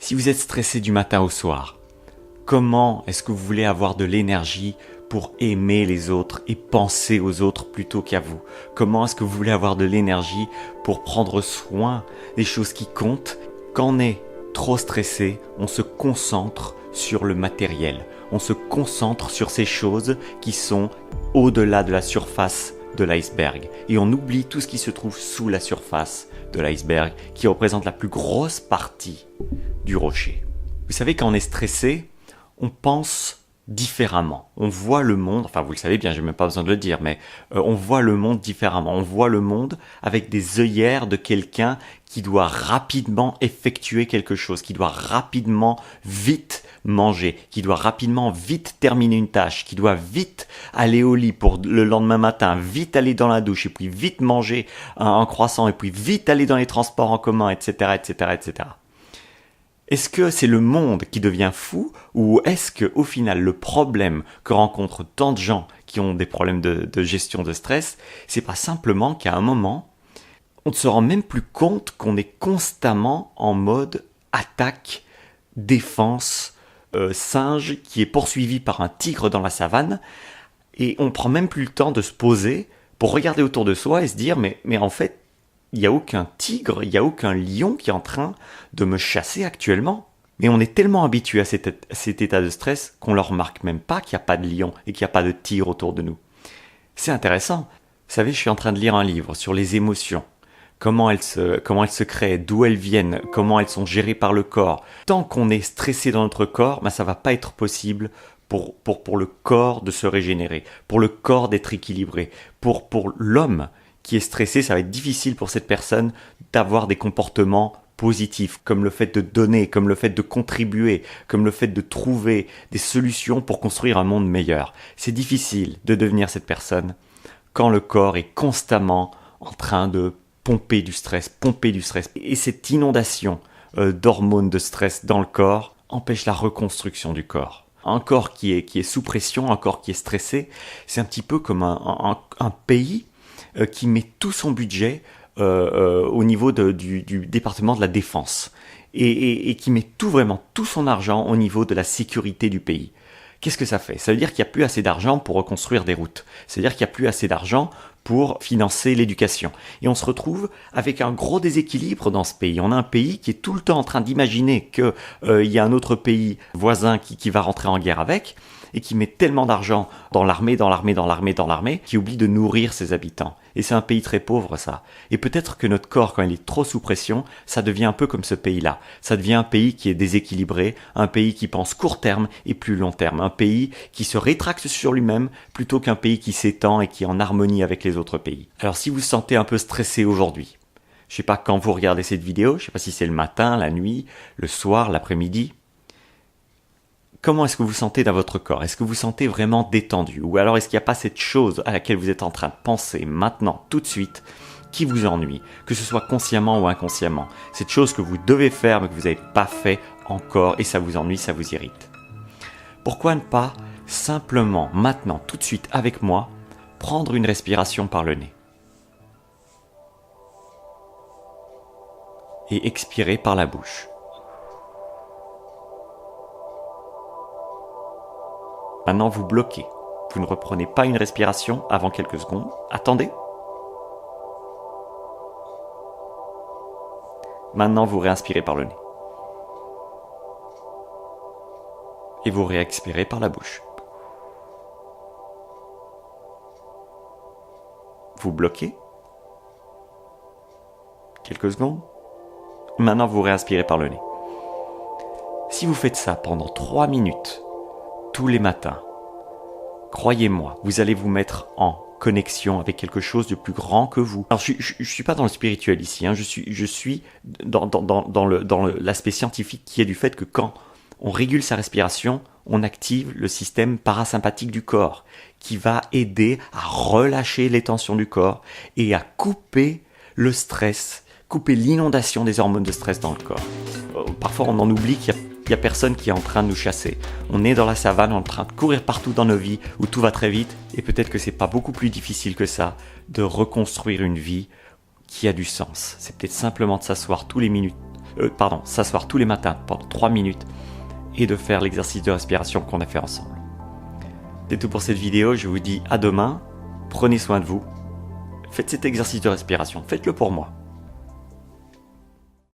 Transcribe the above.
Si vous êtes stressé du matin au soir, comment est-ce que vous voulez avoir de l'énergie pour aimer les autres et penser aux autres plutôt qu'à vous? Comment est-ce que vous voulez avoir de l'énergie pour prendre soin des choses qui comptent? Quand on est trop stressé, on se concentre sur le matériel. On se concentre sur ces choses qui sont au-delà de la surface de l'iceberg. Et on oublie tout ce qui se trouve sous la surface de l'iceberg, qui représente la plus grosse partie du rocher. Vous savez, quand on est stressé, on pense différemment. On voit le monde, enfin vous le savez bien, j'ai même pas besoin de le dire, mais on voit le monde différemment. On voit le monde avec des œillères de quelqu'un qui doit rapidement effectuer quelque chose, qui doit rapidement, vite manger, qui doit rapidement, vite terminer une tâche, qui doit vite aller au lit pour le lendemain matin, vite aller dans la douche et puis vite manger un croissant et puis vite aller dans les transports en commun, etc., etc., etc. Est-ce que c'est le monde qui devient fou ou est-ce que au final le problème que rencontrent tant de gens qui ont des problèmes de gestion de stress, c'est pas simplement qu'à un moment, on ne se rend même plus compte qu'on est constamment en mode attaque, défense, singe qui est poursuivi par un tigre dans la savane et on prend même plus le temps de se poser pour regarder autour de soi et se dire mais en fait, il n'y a aucun tigre, il n'y a aucun lion qui est en train de me chasser actuellement. Mais on est tellement habitué à cet état de stress qu'on ne remarque même pas qu'il n'y a pas de lion et qu'il n'y a pas de tigre autour de nous. C'est intéressant. Vous savez, je suis en train de lire un livre sur les émotions. Comment elles se créent, d'où elles viennent, comment elles sont gérées par le corps. Tant qu'on est stressé dans notre corps, ça ne va pas être possible pour le corps de se régénérer, pour le corps d'être équilibré, pour l'homme qui est stressé, ça va être difficile pour cette personne d'avoir des comportements positifs, comme le fait de donner, comme le fait de contribuer, comme le fait de trouver des solutions pour construire un monde meilleur. C'est difficile de devenir cette personne quand le corps est constamment en train de pomper du stress. Et cette inondation d'hormones de stress dans le corps empêche la reconstruction du corps. Un corps qui est sous pression, un corps qui est stressé, c'est un petit peu comme un pays qui met tout son budget au niveau du département de la défense et qui met vraiment tout son argent au niveau de la sécurité du pays. Qu'est-ce que ça fait? Ça veut dire qu'il n'y a plus assez d'argent pour reconstruire des routes. C'est-à-dire qu'il n'y a plus assez d'argent pour financer l'éducation. Et on se retrouve avec un gros déséquilibre dans ce pays. On a un pays qui est tout le temps en train d'imaginer qu'il y a un autre pays voisin qui va rentrer en guerre avec et qui met tellement d'argent dans l'armée, qu'il oublie de nourrir ses habitants. Et c'est un pays très pauvre, ça. Et peut-être que notre corps, quand il est trop sous pression, ça devient un peu comme ce pays-là. Ça devient un pays qui est déséquilibré, un pays qui pense court terme et plus long terme, un pays qui se rétracte sur lui-même plutôt qu'un pays qui s'étend et qui est en harmonie avec les autres pays. Alors si vous vous sentez un peu stressé aujourd'hui, je sais pas quand vous regardez cette vidéo, je sais pas si c'est le matin, la nuit, le soir, l'après-midi, comment est-ce que vous sentez dans votre corps? Est-ce que vous sentez vraiment détendu? Ou alors est-ce qu'il n'y a pas cette chose à laquelle vous êtes en train de penser maintenant, tout de suite, qui vous ennuie, que ce soit consciemment ou inconsciemment? Cette chose que vous devez faire mais que vous n'avez pas fait encore et ça vous ennuie, ça vous irrite. Pourquoi ne pas simplement, maintenant, tout de suite avec moi, prendre une respiration par le nez et expirer par la bouche? Maintenant, vous bloquez. Vous ne reprenez pas une respiration avant quelques secondes. Attendez. Maintenant, vous réinspirez par le nez. Et vous réexpirez par la bouche. Vous bloquez. Quelques secondes. Maintenant, vous réinspirez par le nez. Si vous faites ça pendant 3 minutes, tous les matins, croyez-moi, vous allez vous mettre en connexion avec quelque chose de plus grand que vous. Alors je suis pas dans le spirituel ici, je suis dans l'aspect scientifique qui est du fait que quand on régule sa respiration, on active le système parasympathique du corps qui va aider à relâcher les tensions du corps et à couper le stress, couper l'inondation des hormones de stress dans le corps. Parfois on en oublie qu'il y a personne qui est en train de nous chasser. On est dans la savane, en train de courir partout dans nos vies, où tout va très vite, et peut-être que c'est pas beaucoup plus difficile que ça, de reconstruire une vie qui a du sens. C'est peut-être simplement de s'asseoir s'asseoir tous les matins pendant 3 minutes et de faire l'exercice de respiration qu'on a fait ensemble. C'est tout pour cette vidéo, je vous dis à demain, prenez soin de vous, faites cet exercice de respiration, faites-le pour moi.